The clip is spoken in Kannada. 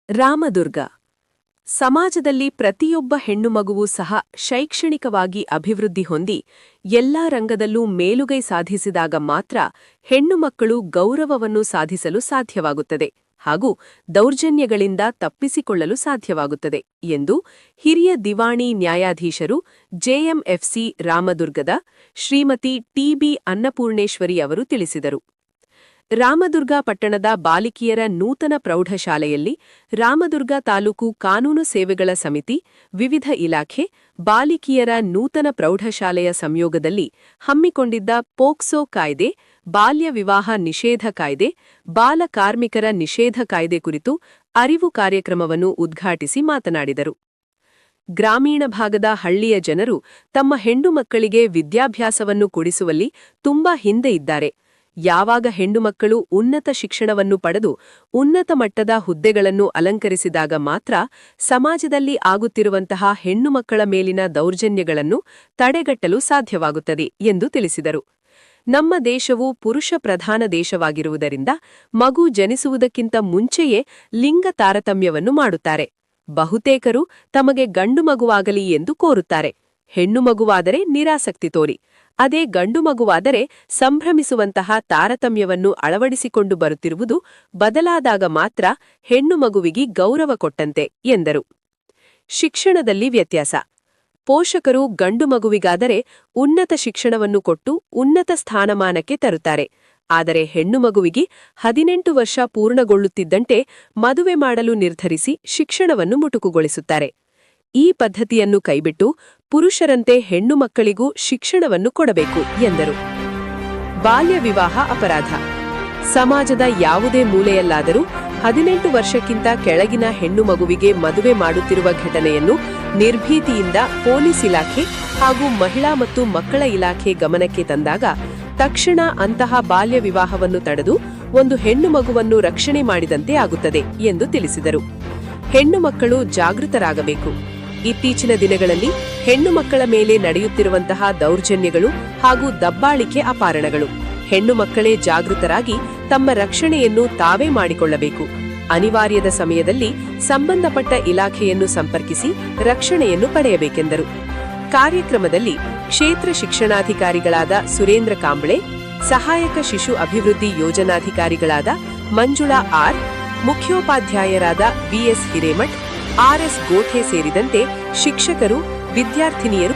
ರಾಮದುರ್ಗ ಸಮಾಜದಲ್ಲಿ ಪ್ರತಿಯೊಬ್ಬ ಹೆಣ್ಣುಮಗುವೂ ಸಹ ಶೈಕ್ಷಣಿಕವಾಗಿ ಅಭಿವೃದ್ಧಿ ಹೊಂದಿ ಎಲ್ಲಾ ರಂಗದಲ್ಲೂ ಮೇಲುಗೈ ಸಾಧಿಸಿದಾಗ ಮಾತ್ರ ಹೆಣ್ಣುಮಕ್ಕಳು ಗೌರವವನ್ನು ಸಾಧಿಸಲು ಸಾಧ್ಯವಾಗುತ್ತದೆ ಹಾಗೂ ದೌರ್ಜನ್ಯಗಳಿಂದ ತಪ್ಪಿಸಿಕೊಳ್ಳಲು ಸಾಧ್ಯವಾಗುತ್ತದೆ ಎಂದು ಹಿರಿಯ ದಿವಾಣಿ ನ್ಯಾಯಾಧೀಶರು ಜೆಎಂಎಫ್ಸಿ ರಾಮದುರ್ಗದ ಶ್ರೀಮತಿ ಟಿಬಿ ಅನ್ನಪೂರ್ಣೇಶ್ವರಿ ಅವರು ತಿಳಿಸಿದರು. ರಾಮದುರ್ಗ ಪಟ್ಟಣದ ಬಾಲಿಕಿಯರ ನೂತನ ಪ್ರೌಢಶಾಲೆಯಲ್ಲಿ ರಾಮದುರ್ಗ ತಾಲೂಕು ಕಾನೂನು ಸೇವೆಗಳ ಸಮಿತಿ, ವಿವಿಧ ಇಲಾಖೆ, ಬಾಲಿಕಿಯರ ನೂತನ ಪ್ರೌಢಶಾಲೆಯ ಸಂಯೋಗದಲ್ಲಿ ಹಮ್ಮಿಕೊಂಡಿದ್ದ ಪೋಕ್ಸೋ ಕಾಯ್ದೆ, ಬಾಲ್ಯ ವಿವಾಹ ನಿಷೇಧ ಕಾಯ್ದೆ, ಬಾಲ ಕಾರ್ಮಿಕರ ನಿಷೇಧ ಕಾಯ್ದೆ ಕುರಿತು ಅರಿವು ಕಾರ್ಯಕ್ರಮವನ್ನು ಉದ್ಘಾಟಿಸಿ ಮಾತನಾಡಿದರು. ಗ್ರಾಮೀಣ ಭಾಗದ ಹಳ್ಳಿಯ ಜನರು ತಮ್ಮ ಹೆಣ್ಣು ಮಕ್ಕಳಿಗೆ ವಿದ್ಯಾಭ್ಯಾಸವನ್ನು ಕೊಡಿಸುವಲ್ಲಿ ತುಂಬಾ ಹಿಂದೆ ಇದ್ದಾರೆ. ಯಾವಾಗ ಹೆಣ್ಣುಮಕ್ಕಳು ಉನ್ನತ ಶಿಕ್ಷಣವನ್ನು ಪಡೆದು ಉನ್ನತ ಮಟ್ಟದ ಹುದ್ದೆಗಳನ್ನು ಅಲಂಕರಿಸಿದಾಗ ಮಾತ್ರ ಸಮಾಜದಲ್ಲಿ ಆಗುತ್ತಿರುವಂತಹ ಹೆಣ್ಣುಮಕ್ಕಳ ಮೇಲಿನ ದೌರ್ಜನ್ಯಗಳನ್ನು ತಡೆಗಟ್ಟಲು ಸಾಧ್ಯವಾಗುತ್ತದೆ ಎಂದು ತಿಳಿಸಿದರು. ನಮ್ಮ ದೇಶವು ಪುರುಷ ಪ್ರಧಾನ ದೇಶವಾಗಿರುವುದರಿಂದ ಮಗು ಜನಿಸುವುದಕ್ಕಿಂತ ಮುಂಚೆಯೇ ಲಿಂಗ ತಾರತಮ್ಯವನ್ನು ಮಾಡುತ್ತಾರೆ. ಬಹುತೇಕರು ತಮಗೆ ಗಂಡು ಮಗುವಾಗಲಿ ಎಂದು ಕೋರುತ್ತಾರೆ. ಹೆಣ್ಣು ಮಗುವಾದರೆ ನಿರಾಸಕ್ತಿ ತೋರಿ, ಅದೇ ಗಂಡು ಮಗುವಾದರೆ ಸಂಭ್ರಮಿಸುವಂತಹ ತಾರತಮ್ಯವನ್ನು ಅಳವಡಿಸಿಕೊಂಡು ಬರುತ್ತಿರುವುದು ಬದಲಾದಾಗ ಮಾತ್ರ ಹೆಣ್ಣು ಮಗುವಿಗೆ ಗೌರವ ಕೊಟ್ಟಂತೆ ಎಂದರು. ಶಿಕ್ಷಣದಲ್ಲಿ ವ್ಯತ್ಯಾಸ. ಪೋಷಕರು ಗಂಡು ಮಗುವಿಗಾದರೆ ಉನ್ನತ ಶಿಕ್ಷಣವನ್ನು ಕೊಟ್ಟು ಉನ್ನತ ಸ್ಥಾನಮಾನಕ್ಕೆ ತರುತ್ತಾರೆ. ಆದರೆ ಹೆಣ್ಣು ಮಗುವಿಗೆ 18 ವರ್ಷ ಪೂರ್ಣಗೊಳ್ಳುತ್ತಿದ್ದಂತೆ ಮದುವೆ ಮಾಡಲು ನಿರ್ಧರಿಸಿ ಶಿಕ್ಷಣವನ್ನು ಮುಟುಕುಗೊಳಿಸುತ್ತಾರೆ. ಈ ಪದ್ಧತಿಯನ್ನು ಕೈಬಿಟ್ಟು ಪುರುಷರಂತೆ ಹೆಣ್ಣು ಮಕ್ಕಳಿಗೂ ಶಿಕ್ಷಣವನ್ನು ಕೊಡಬೇಕು ಎಂದರು. ಬಾಲ್ಯ ವಿವಾಹ ಅಪರಾಧ. ಸಮಾಜದ ಯಾವುದೇ ಮೂಲೆಯಲ್ಲಾದರೂ 18 ವರ್ಷಕ್ಕಿಂತ ಕೆಳಗಿನ ಹೆಣ್ಣು ಮಗುವಿಗೆ ಮದುವೆ ಮಾಡುತ್ತಿರುವ ಘಟನೆಯನ್ನು ನಿರ್ಭೀತಿಯಿಂದ ಪೊಲೀಸ್ ಇಲಾಖೆ ಹಾಗೂ ಮಹಿಳಾ ಮತ್ತು ಮಕ್ಕಳ ಇಲಾಖೆ ಗಮನಕ್ಕೆ ತಂದಾಗ ತಕ್ಷಣ ಅಂತಹ ಬಾಲ್ಯ ವಿವಾಹವನ್ನು ತಡೆದು ಒಂದು ಹೆಣ್ಣು ಮಗುವನ್ನು ರಕ್ಷಣೆ ಮಾಡಿದಂತೆ ಆಗುತ್ತದೆ ಎಂದು ತಿಳಿಸಿದರು. ಹೆಣ್ಣು ಮಕ್ಕಳು ಜಾಗೃತರಾಗಬೇಕು. ಇತ್ತೀಚಿನ ದಿನಗಳಲ್ಲಿ ಹೆಣ್ಣು ಮಕ್ಕಳ ಮೇಲೆ ನಡೆಯುತ್ತಿರುವಂತಹ ದೌರ್ಜನ್ಯಗಳು ಹಾಗೂ ದಬ್ಬಾಳಿಕೆ ಅಪಾರಣಗಳು. ಹೆಣ್ಣು ಮಕ್ಕಳೇ ಜಾಗೃತರಾಗಿ ತಮ್ಮ ರಕ್ಷಣೆಯನ್ನು ತಾವೇ ಮಾಡಿಕೊಳ್ಳಬೇಕು. ಅನಿವಾರ್ಯದ ಸಮಯದಲ್ಲಿ ಸಂಬಂಧಪಟ್ಟ ಇಲಾಖೆಯನ್ನು ಸಂಪರ್ಕಿಸಿ ರಕ್ಷಣೆಯನ್ನು ಪಡೆಯಬೇಕೆಂದರು. ಕಾರ್ಯಕ್ರಮದಲ್ಲಿ ಕ್ಷೇತ್ರ ಶಿಕ್ಷಣಾಧಿಕಾರಿಗಳಾದ ಸುರೇಂದ್ರ ಕಾಂಬ್ಳೆ, ಸಹಾಯಕ ಶಿಶು ಅಭಿವೃದ್ಧಿ ಯೋಜನಾಧಿಕಾರಿಗಳಾದ ಮಂಜುಳಾ ಆರ್, ಮುಖ್ಯೋಪಾಧ್ಯಾಯರಾದ ಬಿಎಸ್ ಹಿರೇಮಠ್, ಆರ್ಎಸ್ ಗೋಠೆ ಸೇರಿದಂತೆ ಶಿಕ್ಷಕರು, ವಿದ್ಯಾರ್ಥಿನಿಯರು